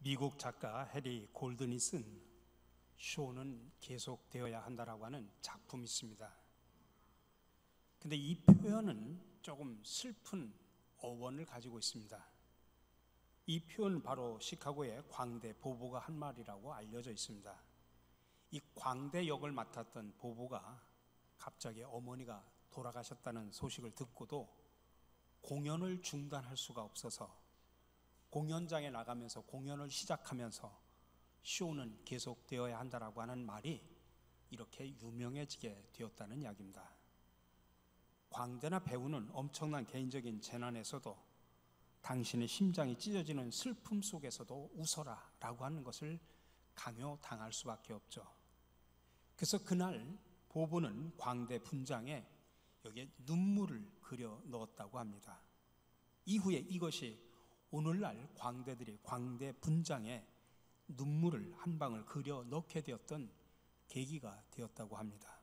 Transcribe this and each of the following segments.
미국 작가 해리 골든이 쓴 쇼는 계속되어야 한다라고 하는 작품이 있습니다. 근데 이 표현은 조금 슬픈 어원을 가지고 있습니다. 이 표현은 바로 시카고의 광대 보보가 한 말이라고 알려져 있습니다. 이 광대 역을 맡았던 보보가 갑자기 어머니가 돌아가셨다는 소식을 듣고도 공연을 중단할 수가 없어서 공연장에 나가면서 공연을 시작하면서 쇼는 계속되어야 한다라고 하는 말이 이렇게 유명해지게 되었다는 이야기입니다. 광대나 배우는 엄청난 개인적인 재난에서도 당신의 심장이 찢어지는 슬픔 속에서도 웃어라 라고 하는 것을 강요당할 수밖에 없죠. 그래서 그날 보보는 광대 분장에 여기에 눈물을 그려 넣었다고 합니다. 이후에 이것이 오늘날 광대들이 광대 분장에 눈물을 한 방울 그려 넣게 되었던 계기가 되었다고 합니다.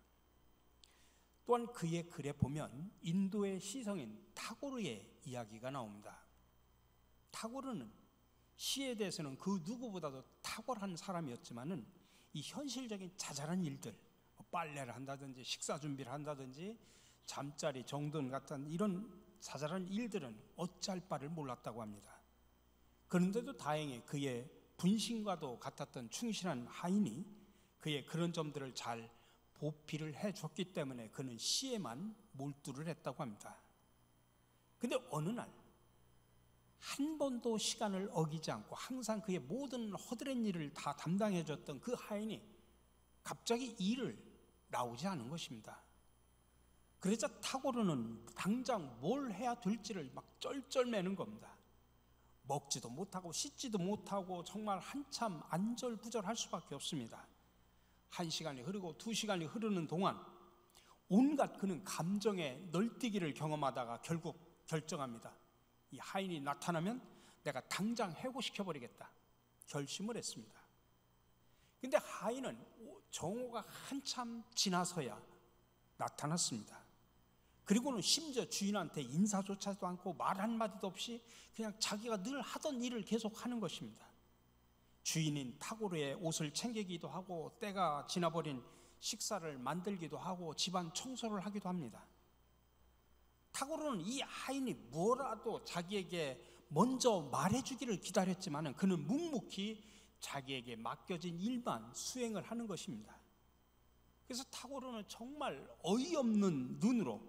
또한 그의 글에 보면 인도의 시성인 타고르의 이야기가 나옵니다. 타고르는 시에 대해서는 그 누구보다도 탁월한 사람이었지만은 이 현실적인 자잘한 일들, 빨래를 한다든지 식사 준비를 한다든지 잠자리 정돈 같은 이런 자잘한 일들은 어찌할 바를 몰랐다고 합니다. 그런데도 다행히 그의 분신과도 같았던 충실한 하인이 그의 그런 점들을 잘 보필을 해줬기 때문에 그는 시에만 몰두를 했다고 합니다. 근데 어느 날 한 번도 시간을 어기지 않고 항상 그의 모든 허드렛 일을 다 담당해줬던 그 하인이 갑자기 일을 나오지 않은 것입니다. 그러자 타고르는 당장 뭘 해야 될지를 막 쩔쩔매는 겁니다. 먹지도 못하고 씻지도 못하고 정말 한참 안절부절할 수밖에 없습니다. 1시간이 흐르고 2시간이 흐르는 동안 온갖 그는 감정의 널뛰기를 경험하다가 결국 결정합니다. 이 하인이 나타나면 내가 당장 해고시켜버리겠다 결심을 했습니다. 근데 하인은 정오가 한참 지나서야 나타났습니다. 그리고는 심지어 주인한테 인사조차도 않고 말 한마디도 없이 그냥 자기가 늘 하던 일을 계속 하는 것입니다. 주인인 타고르의 옷을 챙기기도 하고 때가 지나버린 식사를 만들기도 하고 집안 청소를 하기도 합니다. 타고르는 이 하인이 뭐라도 자기에게 먼저 말해주기를 기다렸지만 그는 묵묵히 자기에게 맡겨진 일만 수행을 하는 것입니다. 그래서 타고르는 정말 어이없는 눈으로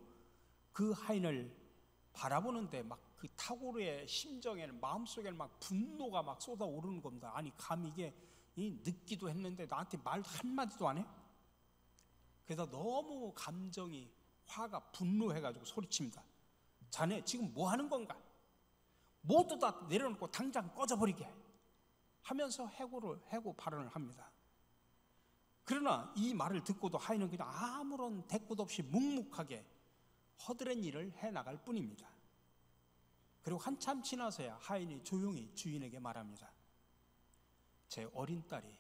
그 하인을 바라보는데 막 그 타고르의 심정에는 마음속에는 막 분노가 막 쏟아오르는 겁니다. 아니 감히 이게 늦기도 했는데 나한테 말 한마디도 안 해? 그래서 너무 감정이 화가 분노해가지고 소리칩니다. 자네 지금 뭐 하는 건가? 모두 다 내려놓고 당장 꺼져버리게 하면서 해고 발언을 합니다. 그러나 이 말을 듣고도 하인은 그냥 아무런 대꾸도 없이 묵묵하게 허드렛 일을 해나갈 뿐입니다. 그리고 한참 지나서야 하인이 조용히 주인에게 말합니다. 제 어린 딸이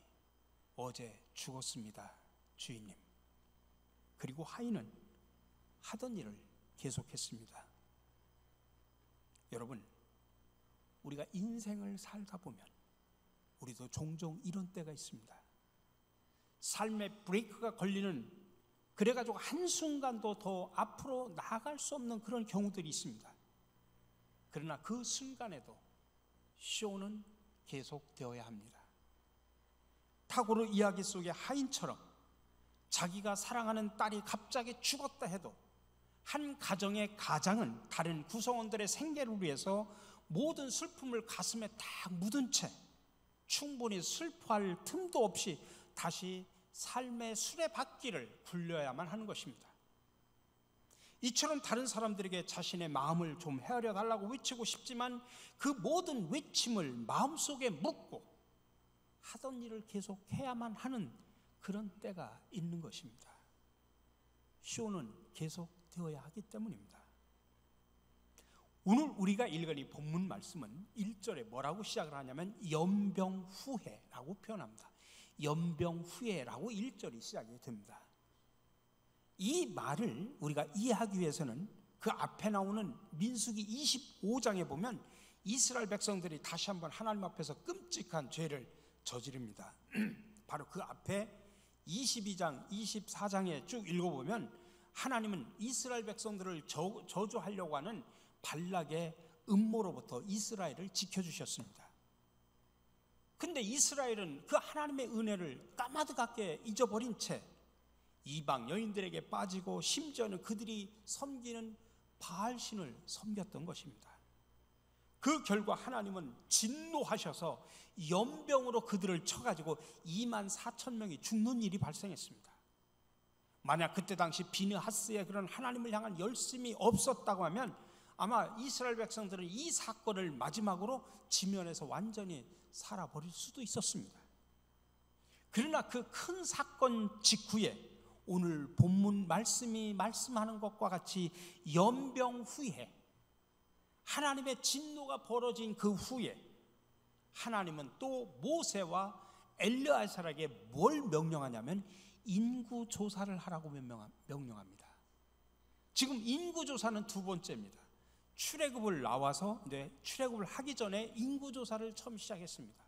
어제 죽었습니다, 주인님. 그리고 하인은 하던 일을 계속했습니다. 여러분, 우리가 인생을 살다 보면 우리도 종종 이런 때가 있습니다. 삶의 브레이크가 걸리는, 그래가지고 한순간도 더 앞으로 나아갈 수 없는 그런 경우들이 있습니다. 그러나 그 순간에도 쇼는 계속되어야 합니다. 타고르 이야기 속의 하인처럼 자기가 사랑하는 딸이 갑자기 죽었다 해도 한 가정의 가장은 다른 구성원들의 생계를 위해서 모든 슬픔을 가슴에 딱 묻은 채 충분히 슬퍼할 틈도 없이 다시 삶의 수레바퀴를 굴려야만 하는 것입니다. 이처럼 다른 사람들에게 자신의 마음을 좀 헤아려 달라고 외치고 싶지만 그 모든 외침을 마음속에 묻고 하던 일을 계속 해야만 하는 그런 때가 있는 것입니다. 쇼는 계속 되어야 하기 때문입니다. 오늘 우리가 읽은 이 본문 말씀은 1절에 뭐라고 시작을 하냐면 연병후회라고 표현합니다. 연병후회라고 1절이 시작이 됩니다. 이 말을 우리가 이해하기 위해서는 그 앞에 나오는 민수기 25장에 보면 이스라엘 백성들이 다시 한번 하나님 앞에서 끔찍한 죄를 저지릅니다. 바로 그 앞에 22장, 24장에 쭉 읽어보면 하나님은 이스라엘 백성들을 저주하려고 하는 발락의 음모로부터 이스라엘을 지켜주셨습니다. 근데 이스라엘은 그 하나님의 은혜를 까마득하게 잊어버린 채 이방 여인들에게 빠지고 심지어는 그들이 섬기는 바알신을 섬겼던 것입니다. 그 결과 하나님은 진노하셔서 연병으로 그들을 쳐가지고 24,000명이 죽는 일이 발생했습니다. 만약 그때 당시 비느하스의 그런 하나님을 향한 열심이 없었다고 하면 아마 이스라엘 백성들은 이 사건을 마지막으로 지면에서 완전히 살아버릴 수도 있었습니다. 그러나 그 큰 사건 직후에 오늘 본문 말씀이 말씀하는 것과 같이 연병 후에 하나님의 진노가 벌어진 그 후에 하나님은 또 모세와 엘르아살에게 뭘 명령하냐면 인구조사를 하라고 명령합니다. 지금 인구조사는 두 번째입니다. 출애굽을 나와서 출애굽을 하기 전에 인구조사를 처음 시작했습니다.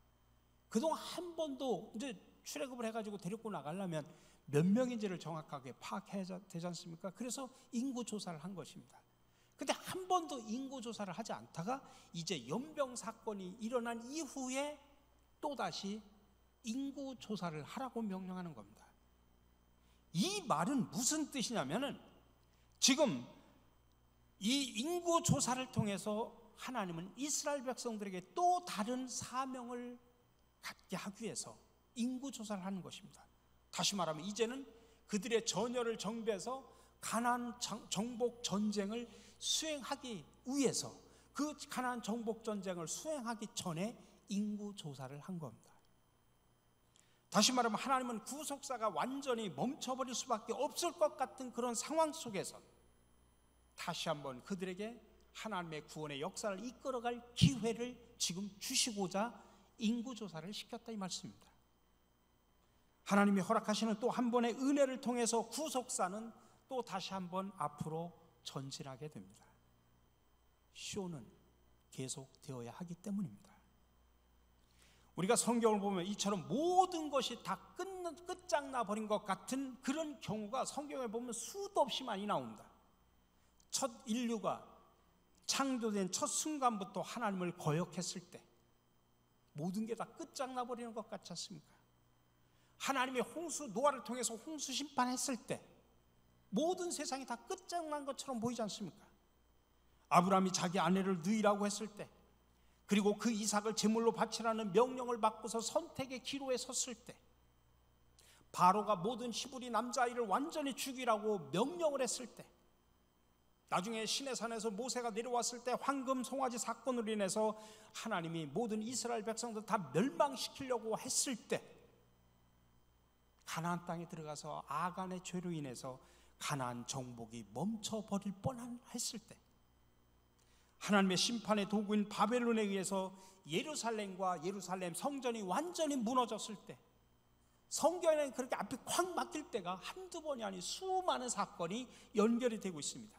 그동안 한 번도 이제 출애굽을 해가지고 데리고 나가려면 몇 명인지를 정확하게 파악해야 되지 않습니까? 그래서 인구조사를 한 것입니다. 근데 한 번도 인구조사를 하지 않다가 이제 연병 사건이 일어난 이후에 또다시 인구조사를 하라고 명령하는 겁니다. 이 말은 무슨 뜻이냐면은 지금 이 인구조사를 통해서 하나님은 이스라엘 백성들에게 또 다른 사명을 갖게 하기 위해서 인구조사를 하는 것입니다. 다시 말하면 이제는 그들의 전열을 정비해서 가나안 정복 전쟁을 수행하기 위해서 그 가나안 정복 전쟁을 수행하기 전에 인구조사를 한 겁니다. 다시 말하면 하나님은 구속사가 완전히 멈춰버릴 수밖에 없을 것 같은 그런 상황 속에서 다시 한번 그들에게 하나님의 구원의 역사를 이끌어갈 기회를 지금 주시고자 인구조사를 시켰다 이 말씀입니다. 하나님이 허락하시는 또 한 번의 은혜를 통해서 구속사는 또 다시 한번 앞으로 전진하게 됩니다. 쇼는 계속되어야 하기 때문입니다. 우리가 성경을 보면 이처럼 모든 것이 다 끝장나 버린 것 같은 그런 경우가 성경에 보면 수도 없이 많이 나옵니다. 첫 인류가 창조된 첫 순간부터 하나님을 거역했을 때 모든 게 다 끝장나 버리는 것 같지 않습니까? 하나님의 홍수 노아를 통해서 홍수 심판했을 때 모든 세상이 다 끝장난 것처럼 보이지 않습니까? 아브라함이 자기 아내를 누이라고 했을 때, 그리고 그 이삭을 제물로 바치라는 명령을 받고서 선택의 기로에 섰을 때, 바로가 모든 히브리 남자아이를 완전히 죽이라고 명령을 했을 때, 나중에 시내산에서 모세가 내려왔을 때 황금 송아지 사건으로 인해서 하나님이 모든 이스라엘 백성들 다 멸망시키려고 했을 때, 가나안 땅에 들어가서 아간의 죄로 인해서 가나안 정복이 멈춰버릴 뻔했을 때, 하나님의 심판의 도구인 바벨론에 의해서 예루살렘과 예루살렘 성전이 완전히 무너졌을 때, 성경에는 그렇게 앞이 콱 막힐 때가 한두 번이 아닌 수많은 사건이 연결이 되고 있습니다.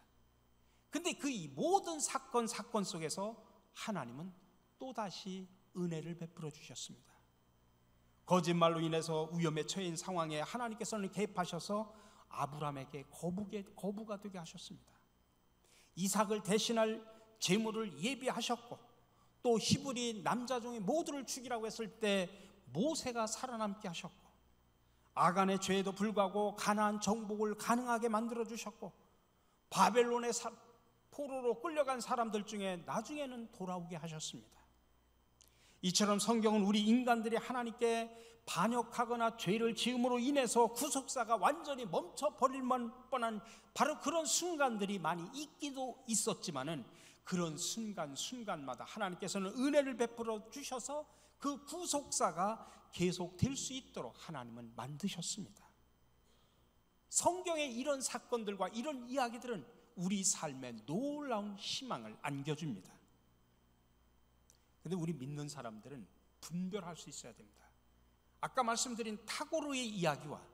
근데 그 이 모든 사건 속에서 하나님은 또다시 은혜를 베풀어 주셨습니다. 거짓말로 인해서 위험에 처해인 상황에 하나님께서는 개입하셔서 아브라함에게 거부가 되게 하셨습니다. 이삭을 대신할 제물을 예비하셨고, 또 히브리 남자 중에 모두를 죽이라고 했을 때 모세가 살아남게 하셨고, 아간의 죄에도 불구하고 가나안 정복을 가능하게 만들어 주셨고, 바벨론의 포로로 끌려간 사람들 중에 나중에는 돌아오게 하셨습니다. 이처럼 성경은 우리 인간들이 하나님께 반역하거나 죄를 지음으로 인해서 구속사가 완전히 멈춰버릴 뻔한 바로 그런 순간들이 많이 있기도 있었지만은, 그런 순간마다 하나님께서는 은혜를 베풀어 주셔서 그 구속사가 계속될 수 있도록 하나님은 만드셨습니다. 성경의 이런 사건들과 이런 이야기들은 우리 삶에 놀라운 희망을 안겨줍니다. 그런데 우리 믿는 사람들은 분별할 수 있어야 됩니다. 아까 말씀드린 타고르의 이야기와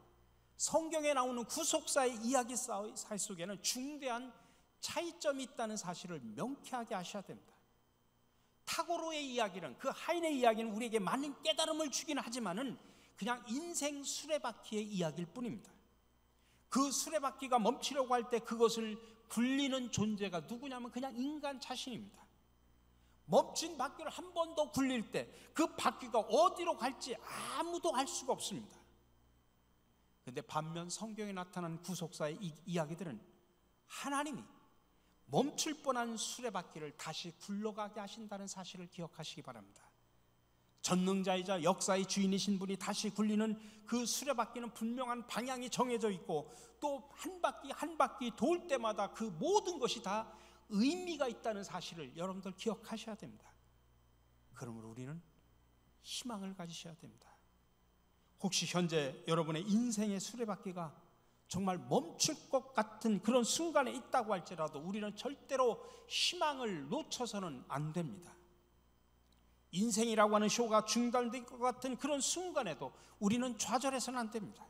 성경에 나오는 구속사의 이야기 사이 속에는 중대한 차이점이 있다는 사실을 명쾌하게 아셔야 됩니다. 타고로의 이야기는, 그 하인의 이야기는 우리에게 많은 깨달음을 주긴 하지만은 그냥 인생 수레바퀴의 이야기일 뿐입니다. 그 수레바퀴가 멈추려고 할 때 그것을 굴리는 존재가 누구냐면 그냥 인간 자신입니다. 멈춘 바퀴를 한 번 더 굴릴 때 그 바퀴가 어디로 갈지 아무도 알 수가 없습니다. 그런데 반면 성경에 나타난 구속사의 이야기들은 하나님이 멈출 뻔한 수레바퀴를 다시 굴러가게 하신다는 사실을 기억하시기 바랍니다. 전능자이자 역사의 주인이신 분이 다시 굴리는 그 수레바퀴는 분명한 방향이 정해져 있고, 또 한 바퀴 한 바퀴 돌 때마다 그 모든 것이 다 의미가 있다는 사실을 여러분들 기억하셔야 됩니다. 그러므로 우리는 희망을 가지셔야 됩니다. 혹시 현재 여러분의 인생의 수레바퀴가 정말 멈출 것 같은 그런 순간에 있다고 할지라도 우리는 절대로 희망을 놓쳐서는 안 됩니다. 인생이라고 하는 쇼가 중단될 것 같은 그런 순간에도 우리는 좌절해서는 안 됩니다.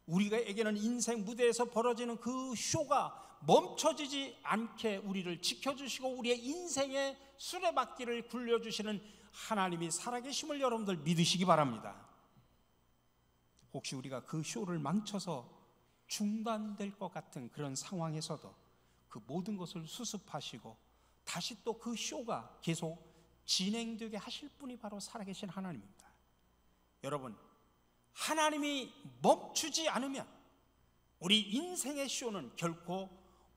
우리에게는 인생 무대에서 벌어지는 그 쇼가 멈춰지지 않게 우리를 지켜주시고 우리의 인생의 수레바퀴를 굴려주시는 하나님이 살아계심을 여러분들 믿으시기 바랍니다. 혹시 우리가 그 쇼를 망쳐서 중단될 것 같은 그런 상황에서도 그 모든 것을 수습하시고 다시 또 그 쇼가 계속 진행되게 하실 분이 바로 살아계신 하나님입니다. 여러분, 하나님이 멈추지 않으면 우리 인생의 쇼는 결코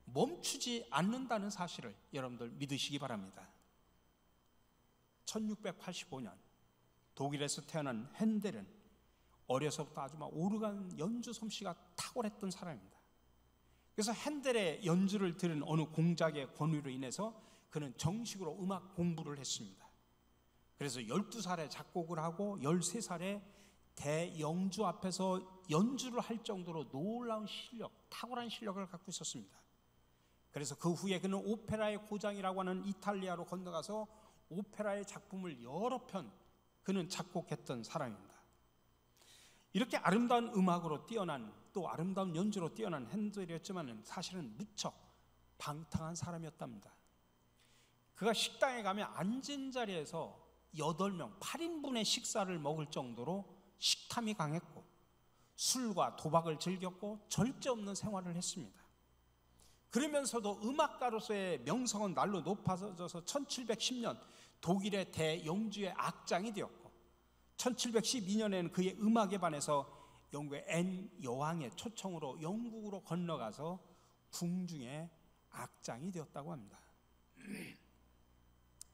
멈추지 않는다는 사실을 여러분들 믿으시기 바랍니다. 1685년 독일에서 태어난 핸델은 어려서부터 아주 오르간 연주 솜씨가 탁월했던 사람입니다. 그래서 핸델의 연주를 들은 어느 공작의 권유로 인해서 그는 정식으로 음악 공부를 했습니다. 그래서 12살에 작곡을 하고 13살에 대영주 앞에서 연주를 할 정도로 놀라운 실력, 탁월한 실력을 갖고 있었습니다. 그래서 그 후에 그는 오페라의 고장이라고 하는 이탈리아로 건너가서 오페라의 작품을 여러 편 그는 작곡했던 사람입니다. 이렇게 아름다운 음악으로 뛰어난, 또 아름다운 연주로 뛰어난 핸델이었지만 사실은 무척 방탕한 사람이었답니다. 그가 식당에 가면 앉은 자리에서 8명, 8인분의 식사를 먹을 정도로 식탐이 강했고 술과 도박을 즐겼고 절제 없는 생활을 했습니다. 그러면서도 음악가로서의 명성은 날로 높아져서 1710년 독일의 대영주의 악장이 되었고 1712년에는 그의 음악에 반해서 영국의 앤 여왕의 초청으로 영국으로 건너가서 궁중의 악장이 되었다고 합니다.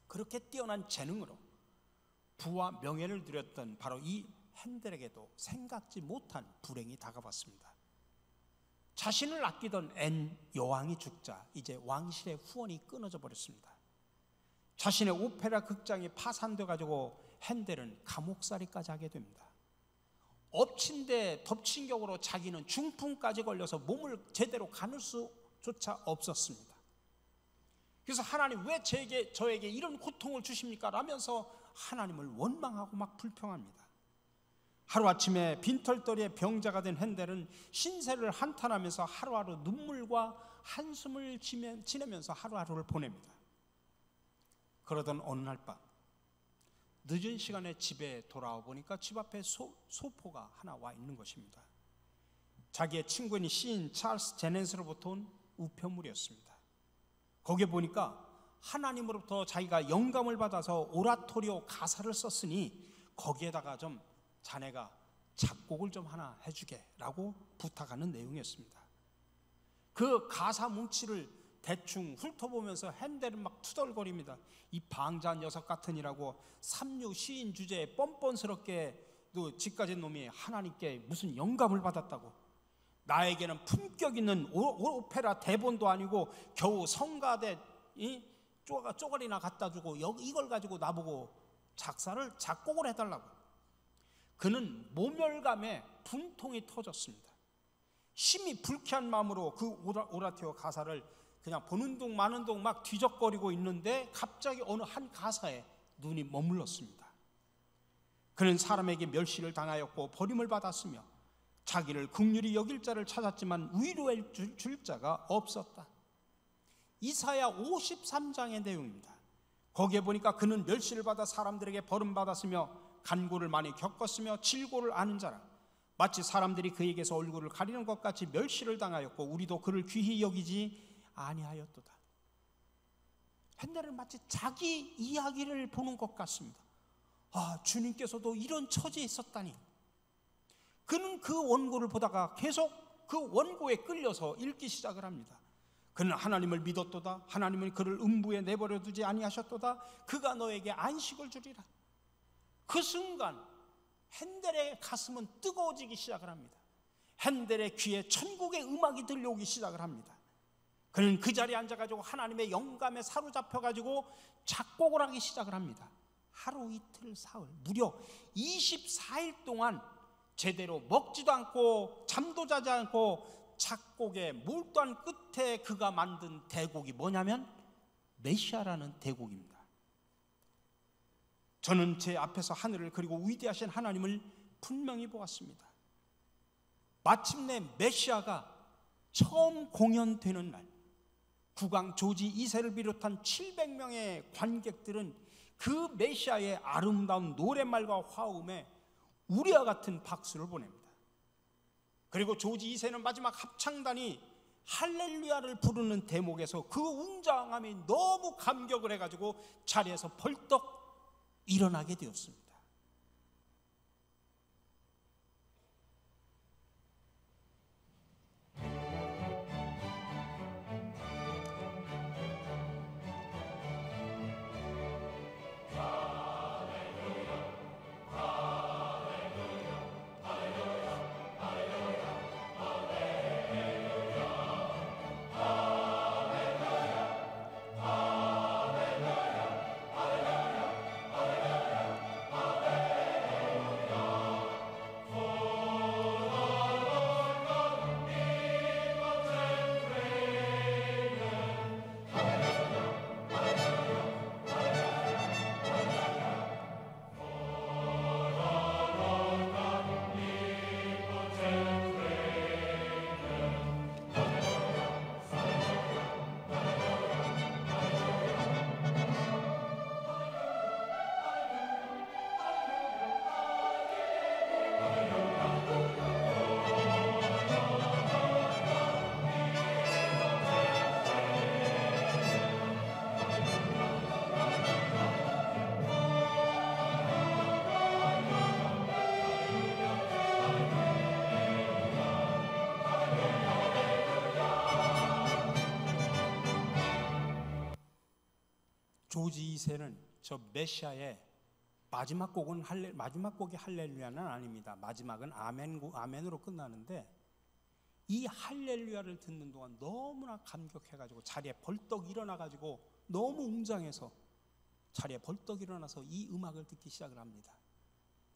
그렇게 뛰어난 재능으로 부와 명예를 누렸던 바로 이 핸델에게도 생각지 못한 불행이 다가왔습니다. 자신을 아끼던 앤 여왕이 죽자 이제 왕실의 후원이 끊어져 버렸습니다. 자신의 오페라 극장이 파산돼 가지고 핸델은 감옥살이까지 하게 됩니다. 엎친 데 덮친 격으로 자기는 중풍까지 걸려서 몸을 제대로 가눌 수조차 없었습니다. 그래서 하나님 왜 저에게 이런 고통을 주십니까? 라면서 하나님을 원망하고 막 불평합니다. 하루아침에 빈털터리의 병자가 된 핸델은 신세를 한탄하면서 하루하루 눈물과 한숨을 지내면서 하루하루를 보냅니다. 그러던 어느 날 밤 늦은 시간에 집에 돌아와 보니까 집 앞에 소포가 하나 와 있는 것입니다. 자기의 친구인 시인 찰스 제넨스로부터 온 우편물이었습니다. 거기에 보니까 하나님으로부터 자기가 영감을 받아서 오라토리오 가사를 썼으니 거기에다가 좀 자네가 작곡을 좀 하나 해주게 라고 부탁하는 내용이었습니다. 그 가사 뭉치를 대충 훑어보면서 핸델은 막 투덜거립니다. 이 방자 녀석 같으니라고 삼류 시인 주제에 뻔뻔스럽게 또 지까진 놈이 하나님께 무슨 영감을 받았다고, 나에게는 품격 있는 오페라 대본도 아니고 겨우 성가대 쪼가리나 갖다 주고 이걸 가지고 나보고 작곡을 해달라고. 그는 모멸감에 분통이 터졌습니다. 심히 불쾌한 마음으로 그 오라토리오 가사를 그냥 보는 둥 마는 둥 막 뒤적거리고 있는데 갑자기 어느 한 가사에 눈이 머물렀습니다. 그는 사람에게 멸시를 당하였고 버림을 받았으며 자기를 긍휼히 여길 자를 찾았지만 위로해 줄 자가 없었다. 이사야 53장의 내용입니다. 거기에 보니까 그는 멸시를 받아 사람들에게 버림받았으며 간고를 많이 겪었으며 질고를 아는 자라. 마치 사람들이 그에게서 얼굴을 가리는 것 같이 멸시를 당하였고 우리도 그를 귀히 여기지 아니하였도다. 헨델은 마치 자기 이야기를 보는 것 같습니다. 아, 주님께서도 이런 처지에 있었다니. 그는 그 원고를 보다가 계속 그 원고에 끌려서 읽기 시작을 합니다. 그는 하나님을 믿었도다. 하나님은 그를 음부에 내버려 두지 아니하셨도다. 그가 너에게 안식을 주리라. 그 순간 헨델의 가슴은 뜨거워지기 시작을 합니다. 헨델의 귀에 천국의 음악이 들려오기 시작을 합니다. 그는 그 자리에 앉아가지고 하나님의 영감에 사로잡혀가지고 작곡을 하기 시작을 합니다. 하루 이틀 사흘 무려 24일 동안 제대로 먹지도 않고 잠도 자지 않고 작곡에 몰두한 끝에 그가 만든 대곡이 뭐냐면 메시아라는 대곡입니다. 저는 제 앞에서 하늘을 그리고 위대하신 하나님을 분명히 보았습니다. 마침내 메시아가 처음 공연되는 날, 국왕 조지 2세를 비롯한 700명의 관객들은 그 메시아의 아름다운 노랫말과 화음에 우리와 같은 박수를 보냅니다. 그리고 조지 2세는 마지막 합창단이 할렐루야를 부르는 대목에서 그 웅장함이 너무 감격을 해가지고 자리에서 벌떡 일어나게 되었습니다. 조지 2세는 저 메시아의 마지막 곡이 할렐루야는 아닙니다. 마지막은 아멘으로 끝나는데 이 할렐루야를 듣는 동안 너무나 감격해가지고 자리에 벌떡 일어나가지고 너무 웅장해서 자리에 벌떡 일어나서 이 음악을 듣기 시작을 합니다.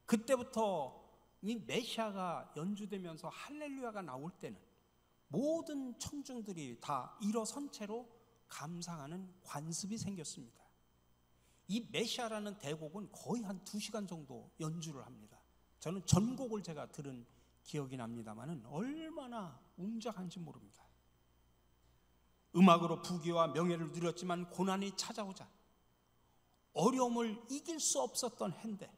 그때부터 이 메시아가 연주되면서 할렐루야가 나올 때는 모든 청중들이 다 일어선 채로 감상하는 관습이 생겼습니다. 이 메시아라는 대곡은 거의 한 2시간 정도 연주를 합니다. 저는 전곡을 제가 들은 기억이 납니다만은 얼마나 웅장한지 모릅니다. 음악으로 부귀와 명예를 누렸지만 고난이 찾아오자 어려움을 이길 수 없었던 헨델.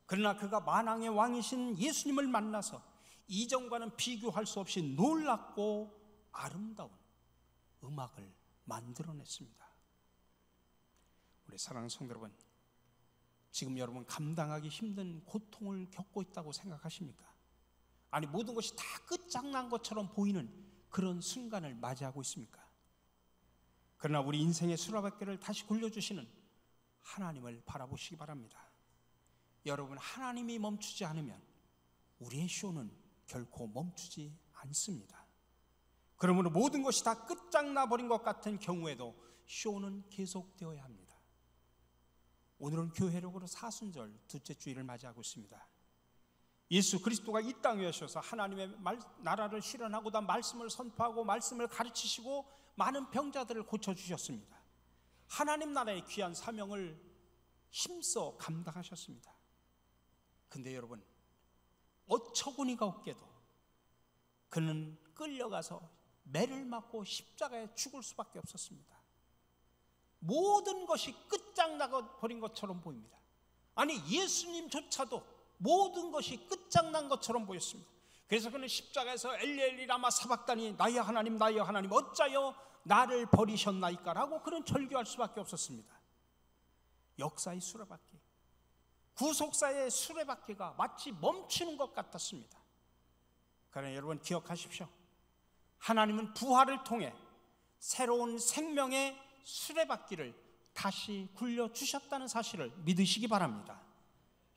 그러나 그가 만왕의 왕이신 예수님을 만나서 이전과는 비교할 수 없이 놀랍고 아름다운 음악을 만들어냈습니다. 우리 사랑하는 성도 여러분, 지금 여러분 감당하기 힘든 고통을 겪고 있다고 생각하십니까? 아니 모든 것이 다 끝장난 것처럼 보이는 그런 순간을 맞이하고 있습니까? 그러나 우리 인생의 수라바퀴를 다시 굴려주시는 하나님을 바라보시기 바랍니다. 여러분, 하나님이 멈추지 않으면 우리의 쇼는 결코 멈추지 않습니다. 그러므로 모든 것이 다 끝장나버린 것 같은 경우에도 쇼는 계속되어야 합니다. 오늘은 교회력으로 사순절 둘째 주일을 맞이하고 있습니다. 예수 그리스도가 이 땅에 오셔서 하나님의 나라를 실현하고다 말씀을 선포하고 말씀을 가르치시고 많은 병자들을 고쳐주셨습니다. 하나님 나라의 귀한 사명을 힘써 감당하셨습니다. 근데 여러분, 어처구니가 없게도 그는 끌려가서 매를 맞고 십자가에 죽을 수밖에 없었습니다. 모든 것이 끝장나가 버린 것처럼 보입니다. 아니, 예수님조차도 모든 것이 끝장난 것처럼 보였습니다. 그래서 그는 십자가에서 엘리 라마 사박다니, 나의 하나님 나의 하나님 어찌하여 나를 버리셨나이까 라고 그는 절규할 수밖에 없었습니다. 역사의 수레바퀴, 구속사의 수레바퀴가 마치 멈추는 것 같았습니다. 그러나 여러분 기억하십시오. 하나님은 부활을 통해 새로운 생명의 수레바퀴를 다시 굴려주셨다는 사실을 믿으시기 바랍니다.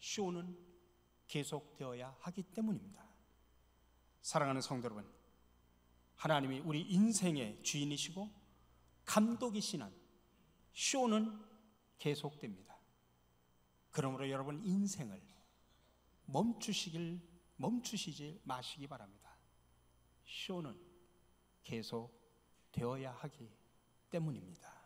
쇼는 계속되어야 하기 때문입니다. 사랑하는 성도 여러분, 하나님이 우리 인생의 주인이시고 감독이신 한 쇼는 계속됩니다. 그러므로 여러분 인생을 멈추시지 마시기 바랍니다. 쇼는 계속 되어야 하기 때문입니다.